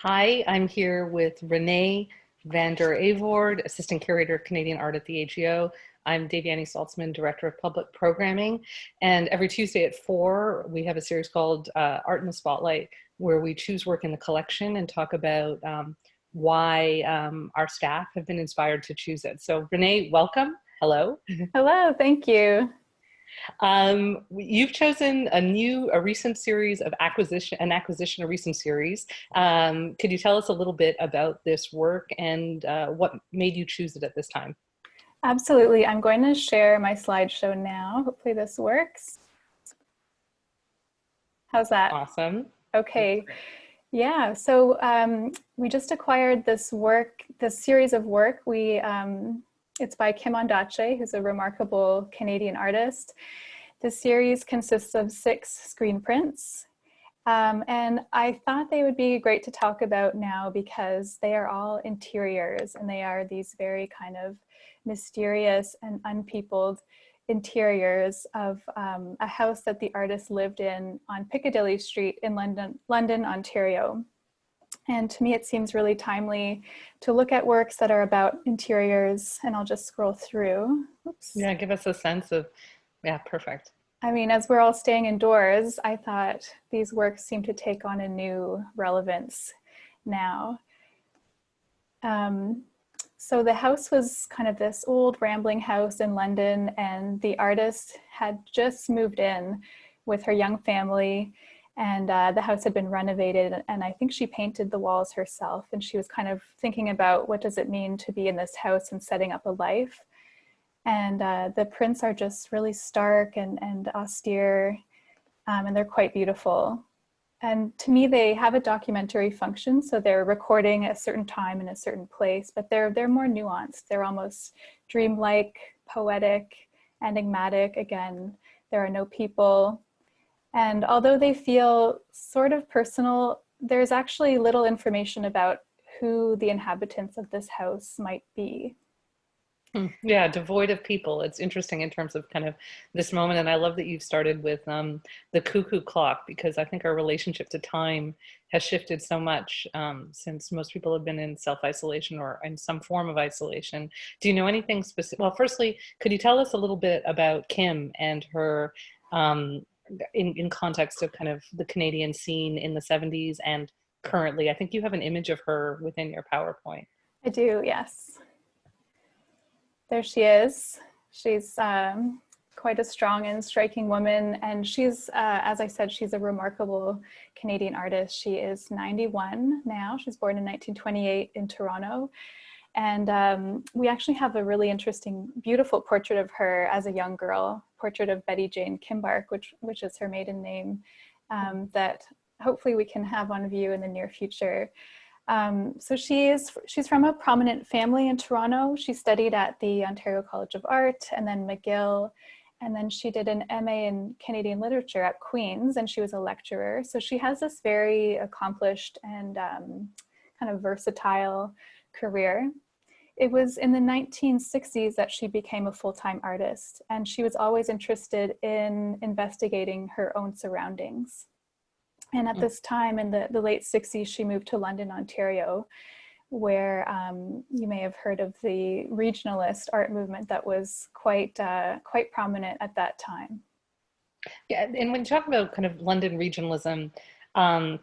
Hi, I'm here with Renee van der Avoird, Assistant Curator of Canadian Art at the AGO. I'm Devyani Saltzman, Director of Public Programming. And every Tuesday at 4, we have a series called Art in the Spotlight, where we choose work in the collection and talk about why our staff have been inspired to choose it. So Renee, welcome. Hello. Hello, thank you. You've chosen a recent series of a recent series. Could you tell us a little bit about this work and what made you choose it at this time? Absolutely. I'm going to share my slideshow now. Hopefully this works. How's that? Awesome. Okay. Yeah, so we just acquired this work, this series of work. It's by Ondaatje, who's a remarkable Canadian artist. The series consists of 6 screen prints. And I thought they would be great to talk about now because they are all interiors, and they are these very kind of mysterious and unpeopled interiors of a house that the artist lived in on Piccadilly Street in London, Ontario. And to me, it seems really timely to look at works that are about interiors, and I'll just scroll through. Oops. Yeah, give us a sense of, yeah, perfect. I mean, as we're all staying indoors, I thought these works seem to take on a new relevance now. So the house was kind of this old rambling house in London, and the artist had just moved in with her young family, and the house had been renovated, and I think she painted the walls herself, and she was kind of thinking about what does it mean to be in this house and setting up a life. And the prints are just really stark and austere, and they're quite beautiful. And to me, they have a documentary function, so they're recording at a certain time in a certain place, but they're more nuanced. They're almost dreamlike, poetic, enigmatic. Again, there are no people. And although they feel sort of personal, there's actually little information about who the inhabitants of this house might be. Yeah, devoid of people. It's interesting in terms of kind of this moment. And I love that you've started with the cuckoo clock, because I think our relationship to time has shifted so much since most people have been in self-isolation or in some form of isolation. Do you know anything specific? Well, firstly, could you tell us a little bit about Kim and her in context of kind of the Canadian scene in the 70s and currently? I think you have an image of her within your PowerPoint. I do, yes. There she is. She's quite a strong and striking woman, and she's, as I said, she's a remarkable Canadian artist. She is 91 now. She's born in 1928 in Toronto, and we actually have a really interesting, beautiful portrait of her as a young girl, portrait of Betty Jane Kimbark, which is her maiden name, that hopefully we can have on view in the near future. So she's from a prominent family in Toronto. She studied at the Ontario College of Art and then McGill, and then she did an MA in Canadian Literature at Queen's, and she was a lecturer. So she has this very accomplished and kind of versatile career. It was in the 1960s that she became a full-time artist, and she was always interested in investigating her own surroundings. And at this time in the late 60s, she moved to London, Ontario, where you may have heard of the regionalist art movement that was quite prominent at that time. Yeah, and when you talk about kind of London regionalism, I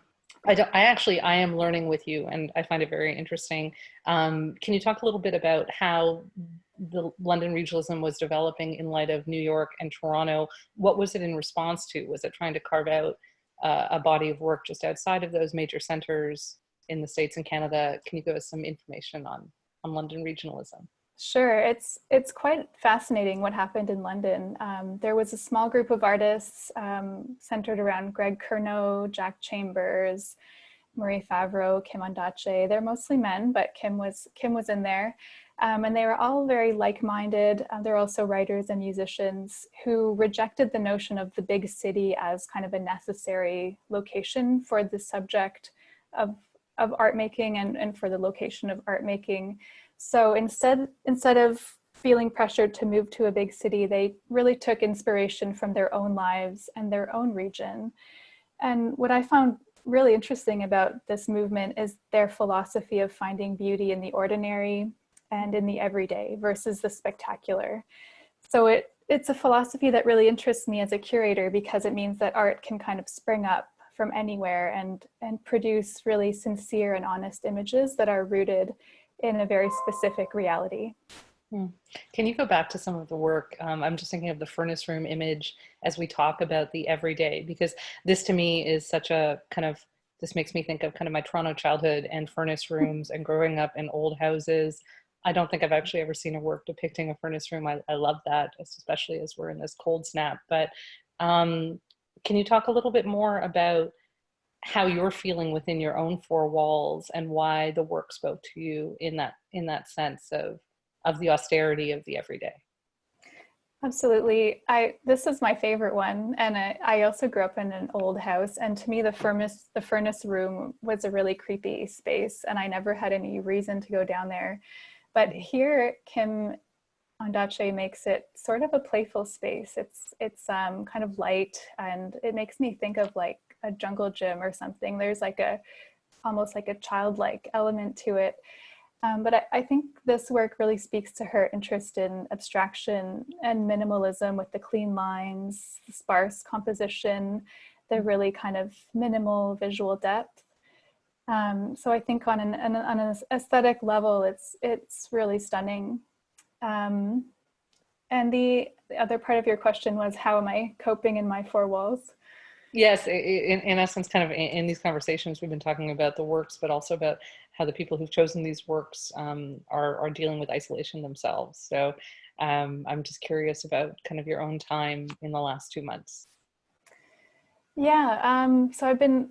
am learning with you, and I find it very interesting. Can you talk a little bit about how the London regionalism was developing in light of New York and Toronto? What was it in response to? Was it trying to carve out a body of work just outside of those major centers in the States and Canada? Can you give us some information on London regionalism? Sure, it's quite fascinating what happened in London. There was a small group of artists centered around Greg Curnow, Jack Chambers, Marie Favreau, Kim Ondaatje. They're mostly men, but Kim was in there. And they were all very like-minded. They're also writers and musicians who rejected the notion of the big city as kind of a necessary location for the subject of art making and for the location of art making. So instead of feeling pressured to move to a big city, they really took inspiration from their own lives and their own region. And what I found really interesting about this movement is their philosophy of finding beauty in the ordinary and in the everyday versus the spectacular. So it's a philosophy that really interests me as a curator, because it means that art can kind of spring up from anywhere and produce really sincere and honest images that are rooted in a very specific reality. Can you go back to some of the work? I'm just thinking of the furnace room image as we talk about the everyday, because this to me is such a kind of, this makes me think of kind of my Toronto childhood and furnace rooms and growing up in old houses. I don't think I've actually ever seen a work depicting a furnace room. I love that, especially as we're in this cold snap. But can you talk a little bit more about how you're feeling within your own four walls and why the work spoke to you in that sense of the austerity of the everyday? Absolutely. This is my favorite one. And I also grew up in an old house. And to me, the furnace room was a really creepy space. And I never had any reason to go down there. But here, Kim Ondaatje makes it sort of a playful space. It's kind of light, and it makes me think of like a jungle gym or something. There's like almost like a childlike element to it. But I think this work really speaks to her interest in abstraction and minimalism, with the clean lines, the sparse composition, the really kind of minimal visual depth. So I think on an aesthetic level, it's really stunning. And the other part of your question was, how am I coping in my four walls? Yes, in essence, kind of in these conversations, we've been talking about the works, but also about how the people who've chosen these works are dealing with isolation themselves. So I'm just curious about kind of your own time in the last 2 months. Yeah, so I've been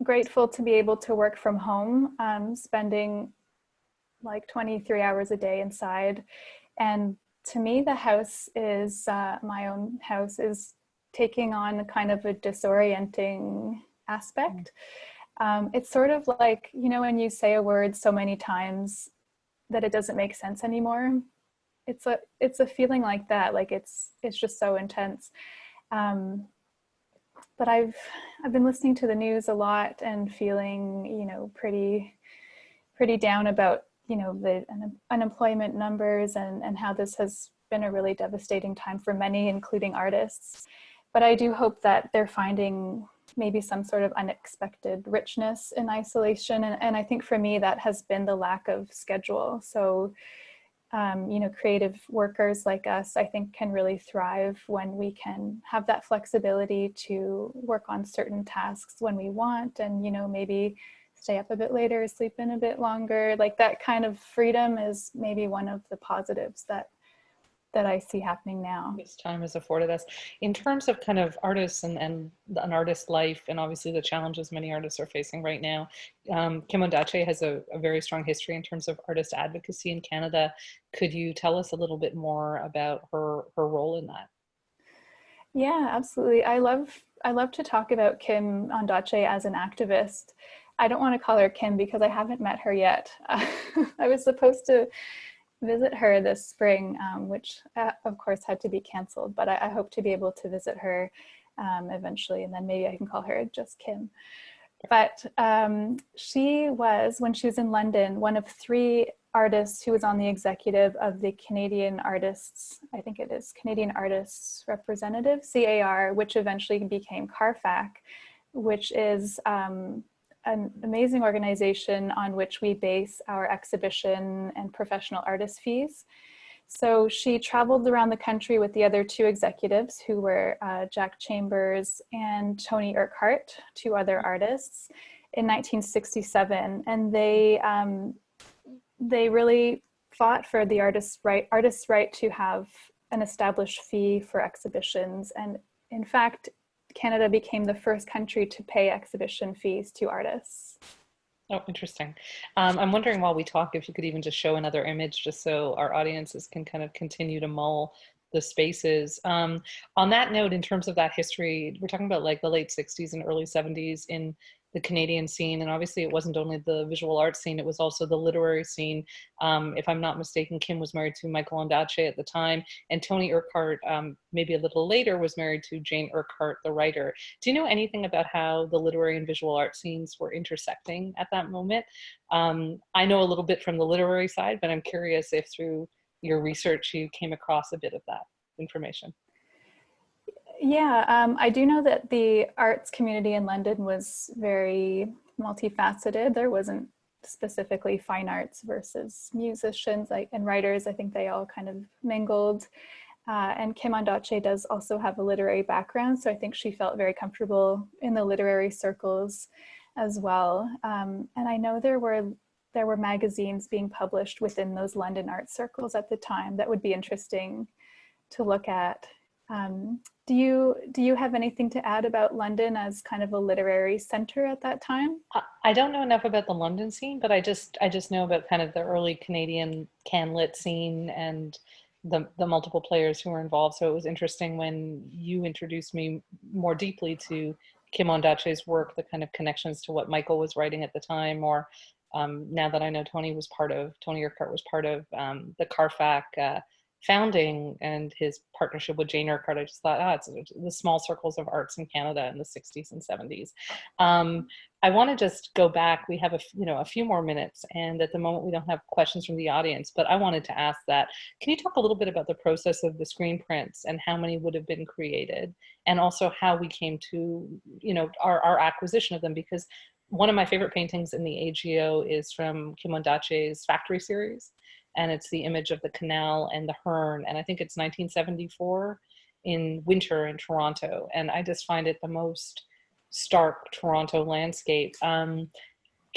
grateful to be able to work from home, spending like 23 hours a day inside. And to me, the house is, my own house is taking on kind of a disorienting aspect. It's sort of like, you know, when you say a word so many times that it doesn't make sense anymore. It's a feeling like that, like it's just so intense. But I've been listening to the news a lot and feeling, you know, pretty down about, you know, the unemployment numbers and how this has been a really devastating time for many, including artists. But I do hope that they're finding maybe some sort of unexpected richness in isolation. And I think for me, that has been the lack of schedule. So, you know, creative workers like us, I think, can really thrive when we can have that flexibility to work on certain tasks when we want, and, you know, maybe stay up a bit later, sleep in a bit longer. Like that kind of freedom is maybe one of the positives that I see happening now. This time has afforded us. In terms of kind of artists and an artist's life, and obviously the challenges many artists are facing right now, Kim Ondaatje has a very strong history in terms of artist advocacy in Canada. Could you tell us a little bit more about her role in that? Yeah, absolutely. I love to talk about Kim Ondaatje as an activist. I don't want to call her Kim because I haven't met her yet. I was supposed to visit her this spring, which of course had to be canceled, but I hope to be able to visit her eventually, and then maybe I can call her just Kim. But she was, when she was in London, one of 3 artists who was on the executive of the Canadian Artists, I think it is Canadian Artists Representative, CAR, which eventually became CARFAC, which is an amazing organization on which we base our exhibition and professional artist fees. So she traveled around the country with the other 2 executives, who were Jack Chambers and Tony Urquhart, 2 other artists, in 1967. And they really fought for the artist's right to have an established fee for exhibitions. And in fact, Canada became the first country to pay exhibition fees to artists. Oh, interesting. I'm wondering, while we talk, if you could even just show another image, just so our audiences can kind of continue to mull the spaces. On that note, in terms of that history, we're talking about like the late 60s and early 70s in the Canadian scene. And obviously it wasn't only the visual arts scene, it was also the literary scene. If I'm not mistaken, Kim was married to Michael Ondaatje at the time, and Tony Urquhart, maybe a little later, was married to Jane Urquhart, the writer. Do you know anything about how the literary and visual art scenes were intersecting at that moment? I know a little bit from the literary side, but I'm curious if through your research you came across a bit of that information. Yeah, I do know that the arts community in London was very multifaceted. There wasn't specifically fine arts versus musicians and writers. I think they all kind of mingled. And Kim Ondaatje does also have a literary background, so I think she felt very comfortable in the literary circles as well. And I know there were magazines being published within those London art circles at the time that would be interesting to look at. Do you have anything to add about London as kind of a literary center at that time? I don't know enough about the London scene, but I just know about kind of the early Canadian CanLit scene and the multiple players who were involved. So it was interesting when you introduced me more deeply to Kim Ondaatje's work, the kind of connections to what Michael was writing at the time, or now that I know Tony Urquhart was part of the Carfax founding and his partnership with Jane Urquhart. I just thought, it's the small circles of arts in Canada in the 60s and 70s. I want to just go back. We have a few more minutes, and at the moment we don't have questions from the audience, but I wanted to ask that. Can you talk a little bit about the process of the screen prints and how many would have been created, and also how we came to, our acquisition of them? Because one of my favorite paintings in the AGO is from Kim Ondaatje's Factory series, and it's the image of the canal and the Hearn, and I think it's 1974 in winter in Toronto, and I just find it the most stark Toronto landscape. Can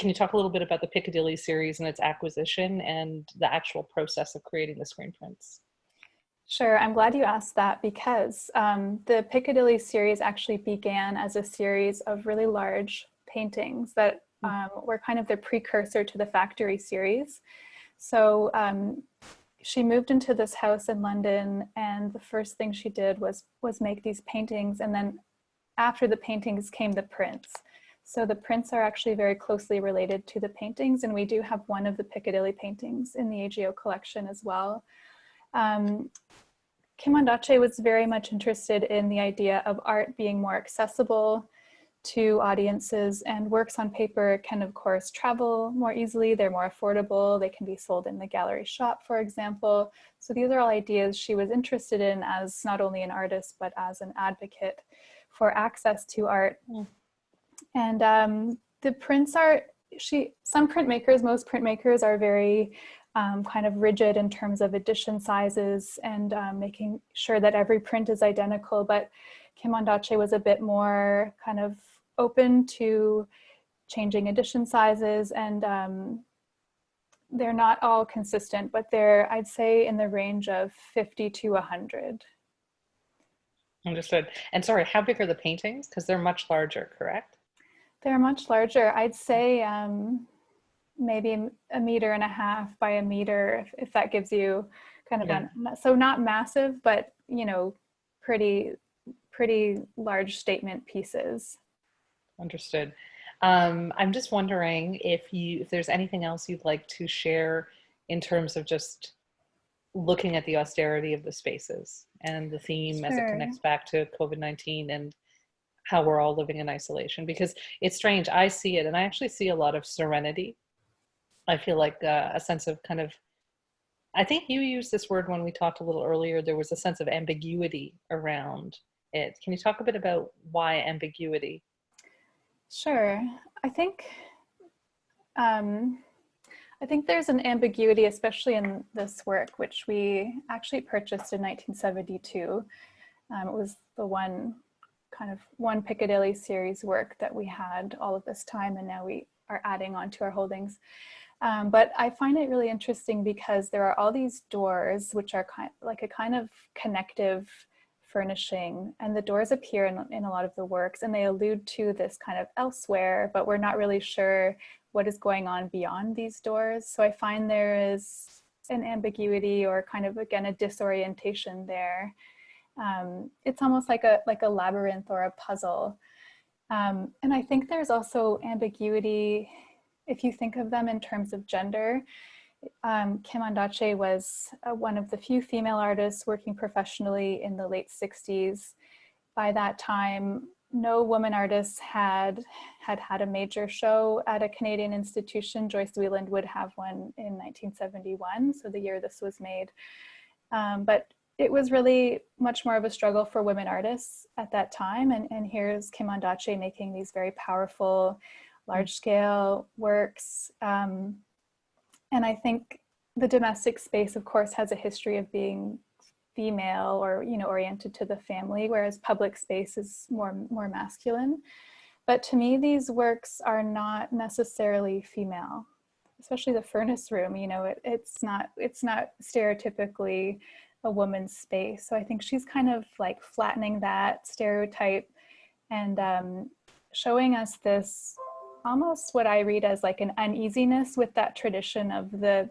you talk a little bit about the Piccadilly series and its acquisition and the actual process of creating the screen prints? Sure, I'm glad you asked that, because the Piccadilly series actually began as a series of really large paintings that were kind of the precursor to the Factory series. So she moved into this house in London, and the first thing she did was make these paintings, and then after the paintings came the prints. So the prints are actually very closely related to the paintings, and we do have one of the Piccadilly paintings in the AGO collection as well. Kim Ondaatje was very much interested in the idea of art being more accessible to audiences, and works on paper can of course travel more easily. They're more affordable. They can be sold in the gallery shop, for example. So these are all ideas she was interested in as not only an artist, but as an advocate for access to art. And the prints are, most printmakers are very kind of rigid in terms of edition sizes and making sure that every print is identical. But Kim Ondaatje was a bit more kind of open to changing edition sizes, and they're not all consistent, but they're, I'd say, in the range of 50 to 100. Understood. And sorry, how big are the paintings? Because they're much larger, correct? They're much larger. I'd say maybe 1.5 meters by 1 meter, if that gives you kind of so not massive, but pretty large statement pieces. Understood. I'm just wondering if there's anything else you'd like to share in terms of just looking at the austerity of the spaces and the theme. Sure. As it connects back to COVID-19 and how we're all living in isolation, because it's strange. I see it, and I actually see a lot of serenity. I feel like a sense of kind of, I think you used this word when we talked a little earlier, there was a sense of ambiguity around it. Can you talk a bit about why ambiguity? Sure. I think there's an ambiguity, especially in this work, which we actually purchased in 1972. It was the one Piccadilly series work that we had all of this time, and now we are adding on to our holdings. But I find it really interesting because there are all these doors, which are a kind of connective furnishing, and the doors appear in a lot of the works, and they allude to this kind of elsewhere, but we're not really sure what is going on beyond these doors. So I find there is an ambiguity, or kind of, again, a disorientation there. It's almost like a labyrinth or a puzzle. And I think there's also ambiguity if you think of them in terms of gender. Kim Ondaatje was one of the few female artists working professionally in the late 60s. By that time, no woman artists had a major show at a Canadian institution. Joyce Wieland would have one in 1971, so the year this was made. But it was really much more of a struggle for women artists at that time. And here's Kim Ondaatje making these very powerful, large-scale works. And I think the domestic space, of course, has a history of being female or, you know, oriented to the family, whereas public space is more masculine. But to me, these works are not necessarily female, especially the furnace room. You know, it's not stereotypically a woman's space. So I think she's kind of like flattening that stereotype and showing us this almost what I read as like an uneasiness with that tradition of the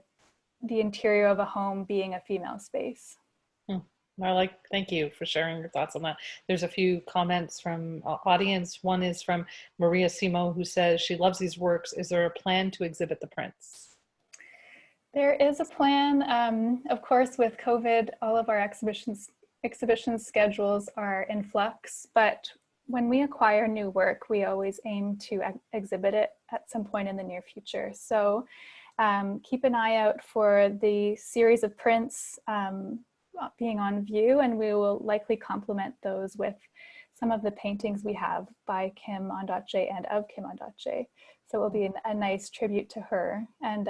interior of a home being a female space. Thank you for sharing your thoughts on that. There's a few comments from audience. One is from Maria Simo, who says she loves these works. Is there a plan to exhibit the prints? There is a plan. Of course, with COVID, all of our exhibition schedules are in flux, but when we acquire new work, we always aim to exhibit it at some point in the near future. So keep an eye out for the series of prints being on view, and we will likely complement those with some of the paintings we have by Kim Ondaatje and of Kim Ondaatje. So it will be a nice tribute to her, and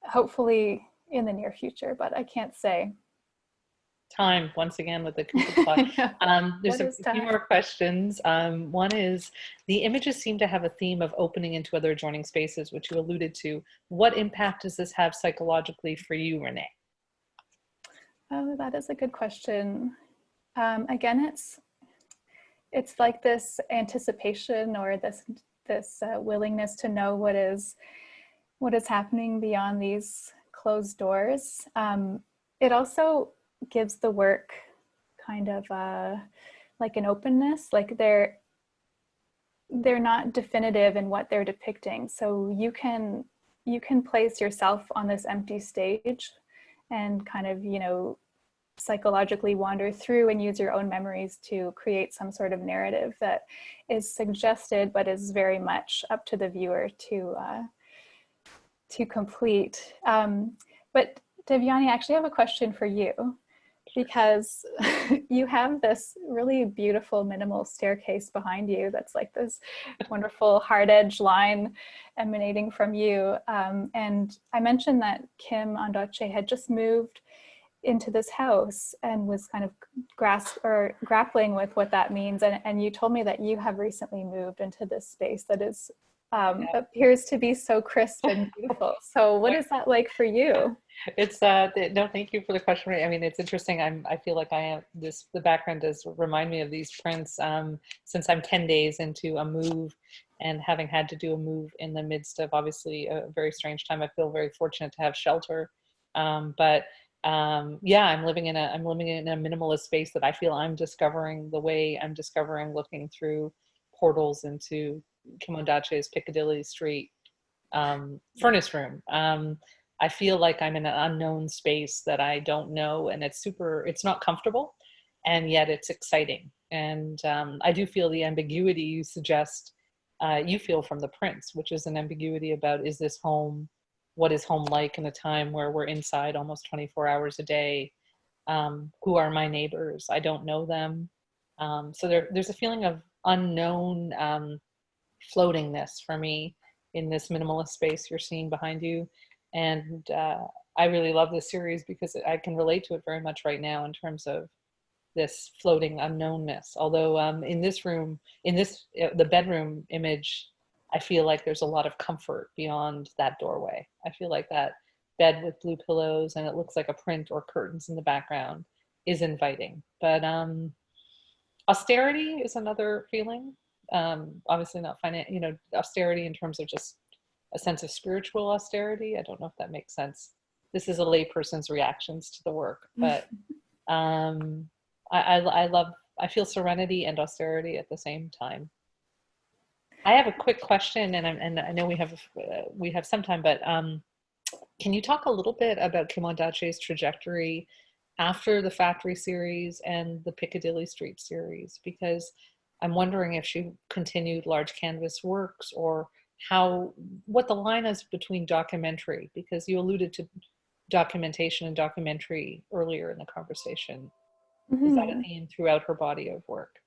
hopefully in the near future, but I can't say. Time, once again, with the cuckoo clock. There's a few more questions. One is, the images seem to have a theme of opening into other adjoining spaces, which you alluded to. What impact does this have psychologically for you, Renee? Oh, that is a good question. Again, it's like this anticipation or this willingness to know what is happening beyond these closed doors. It also gives the work kind of like an openness, like they're not definitive in what they're depicting. So you can place yourself on this empty stage and kind of, you know, psychologically wander through and use your own memories to create some sort of narrative that is suggested, but is very much up to the viewer to complete. But Devyani, I actually have a question for you, because you have this really beautiful minimal staircase behind you that's like this wonderful hard edge line emanating from you. And I mentioned that Kim Ondaatje had just moved into this house and was kind of grappling with what that means. And you told me that you have recently moved into this space that is appears to be so crisp and beautiful. So what is that like for you? It's no, thank you for the question. I mean, it's interesting. I feel like the background does remind me of these prints since I'm 10 days into a move, and having had to do a move in the midst of obviously a very strange time. I feel very fortunate to have shelter, yeah, I'm living in a minimalist space that I feel I'm discovering the way I'm discovering looking through portals into Kim Ondaatje's Piccadilly Street furnace room. I feel like I'm in an unknown space that I don't know, and it's not comfortable, and yet it's exciting. And I do feel the ambiguity you suggest you feel from the prints, which is an ambiguity about, is this home? What is home like in a time where we're inside almost 24 hours a day? Who are my neighbors? I don't know them. So there's a feeling of unknown floatingness for me in this minimalist space you're seeing behind you. And I really love this series because I can relate to it very much right now in terms of this floating unknownness. Although in this room, the bedroom image, I feel like there's a lot of comfort beyond that doorway. I feel like that bed with blue pillows and it looks like a print or curtains in the background is inviting. But austerity is another feeling. Obviously not austerity in terms of just a sense of spiritual austerity. I don't know if that makes sense. This is a layperson's reactions to the work, but I feel serenity and austerity at the same time. I have a quick question, and I know we have some time, but can you talk a little bit about Kim Ondaatje's trajectory after the Factory series and the Piccadilly Street series? Because I'm wondering if she continued large canvas works, or what the line is between documentary, because you alluded to documentation and documentary earlier in the conversation. Is that a Mhm. theme throughout her body of work?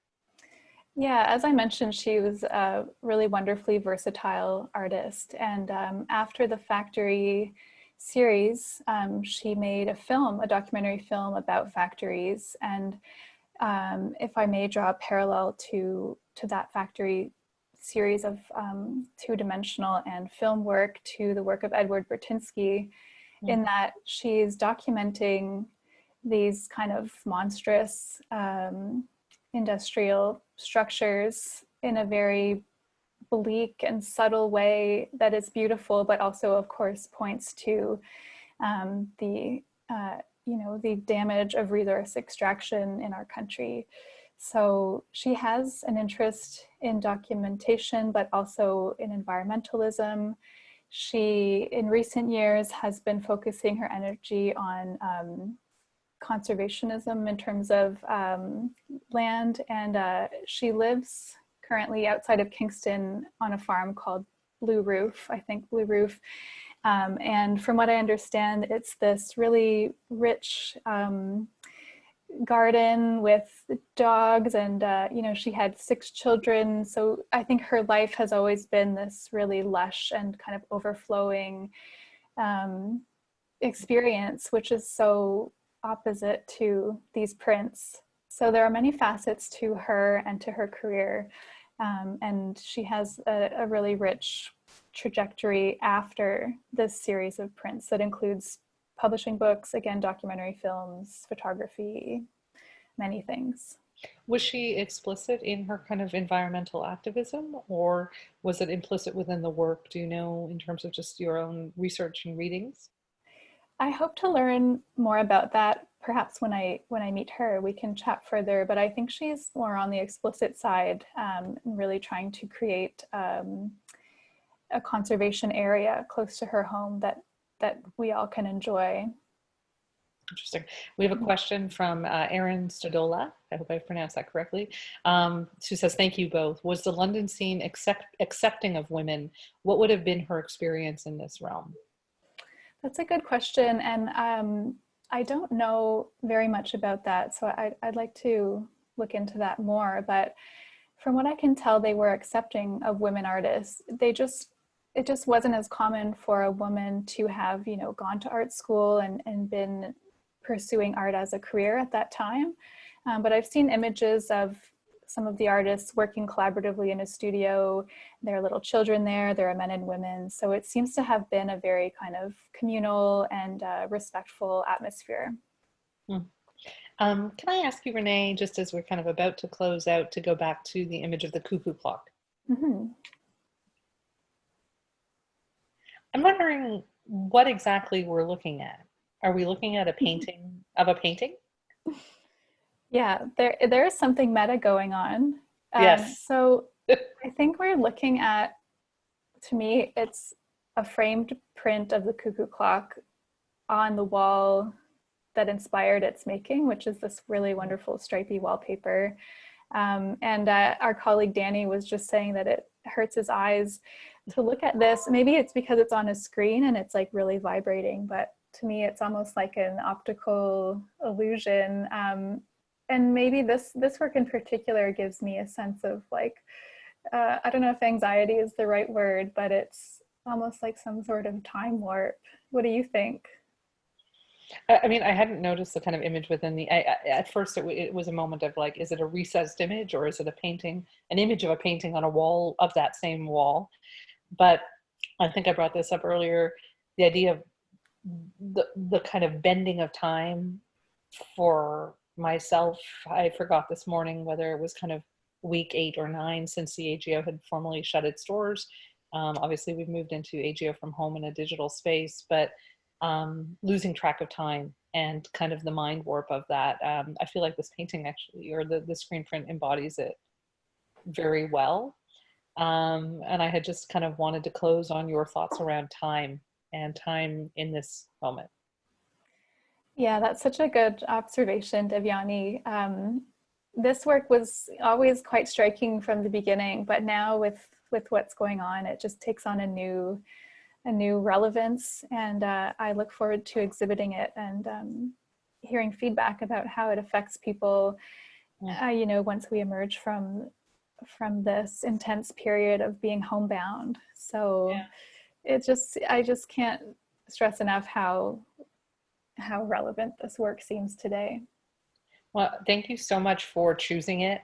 Yeah, as I mentioned, she was a really wonderfully versatile artist. And after the Factory series, she made a film, a documentary film about factories. And if I may draw a parallel to that Factory series of two-dimensional and film work to the work of Edward Bertinsky, Mm. in that she's documenting these kind of monstrous industrial structures in a very bleak and subtle way that is beautiful, but also, of course, points to the the damage of resource extraction in our country. So she has an interest in documentation, but also in environmentalism. She, in recent years, has been focusing her energy on conservationism in terms of land, and she lives currently outside of Kingston on a farm called Blue Roof, I think Blue Roof. And from what I understand, it's this really rich garden with dogs, and she had 6 children. So I think her life has always been this really lush and kind of overflowing experience, which is so opposite to these prints. So there are many facets to her and to her career, and she has a really rich trajectory after this series of prints that includes publishing books, again, documentary films, photography, many things. Was she explicit in her kind of environmental activism, or was it implicit within the work? Do you know, in terms of just your own research and readings? I hope to learn more about that. Perhaps when I meet her, we can chat further. But I think she's more on the explicit side, really trying to create a conservation area close to her home that we all can enjoy. Interesting. We have a question from Erin Stodola. I hope I pronounced that correctly. She says, thank you both. Was the London scene accepting of women? What would have been her experience in this realm? That's a good question. And I don't know very much about that. So I'd like to look into that more. But from what I can tell, they were accepting of women artists. It just wasn't as common for a woman to have, gone to art school and been pursuing art as a career at that time. But I've seen images of some of the artists working collaboratively in a studio. There are little children there, there are men and women. So it seems to have been a very kind of communal and respectful atmosphere. Hmm. Can I ask you, Renee, just as we're kind of about to close out, to go back to the image of the cuckoo clock? Mm-hmm. I'm wondering what exactly we're looking at. Are we looking at a painting of a painting? Yeah, there is something meta going on. Yes. So I think we're looking at, to me, it's a framed print of the cuckoo clock on the wall that inspired its making, which is this really wonderful stripy wallpaper. And our colleague Danny was just saying that it hurts his eyes to look at this. Maybe it's because it's on a screen and it's like really vibrating, but to me it's almost like an optical illusion. And maybe this work in particular gives me a sense of like, I don't know if anxiety is the right word, but it's almost like some sort of time warp. What do you think? I mean, I hadn't noticed the kind of image within at first it was a moment of like, is it a recessed image, or is it a painting, an image of a painting on a wall of that same wall? But I think I brought this up earlier, the idea of the kind of bending of time for myself. I forgot this morning whether it was kind of week 8 or 9 since the AGO had formally shut its doors. Obviously, we've moved into AGO from home in a digital space, but losing track of time and kind of the mind warp of that. I feel like this painting actually, or the screen print embodies it very well. And I had just kind of wanted to close on your thoughts around time and time in this moment. Yeah, that's such a good observation, Devyani. This work was always quite striking from the beginning, but now with what's going on, it just takes on a new relevance. And I look forward to exhibiting it and hearing feedback about how it affects people. You know, once we emerge from this intense period of being homebound. So I just can't stress enough how relevant this work seems today. Well, thank you so much for choosing it,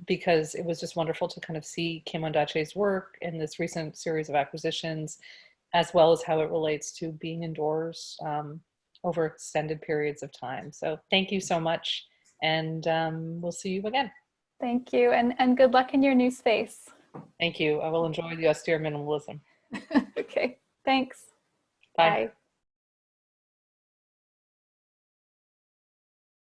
because it was just wonderful to kind of see Kim Ondaatje's work in this recent series of acquisitions, as well as how it relates to being indoors over extended periods of time. So thank you so much, and we'll see you again. Thank you, and good luck in your new space. Thank you. I will enjoy the austere minimalism. Okay, thanks. Bye. Bye.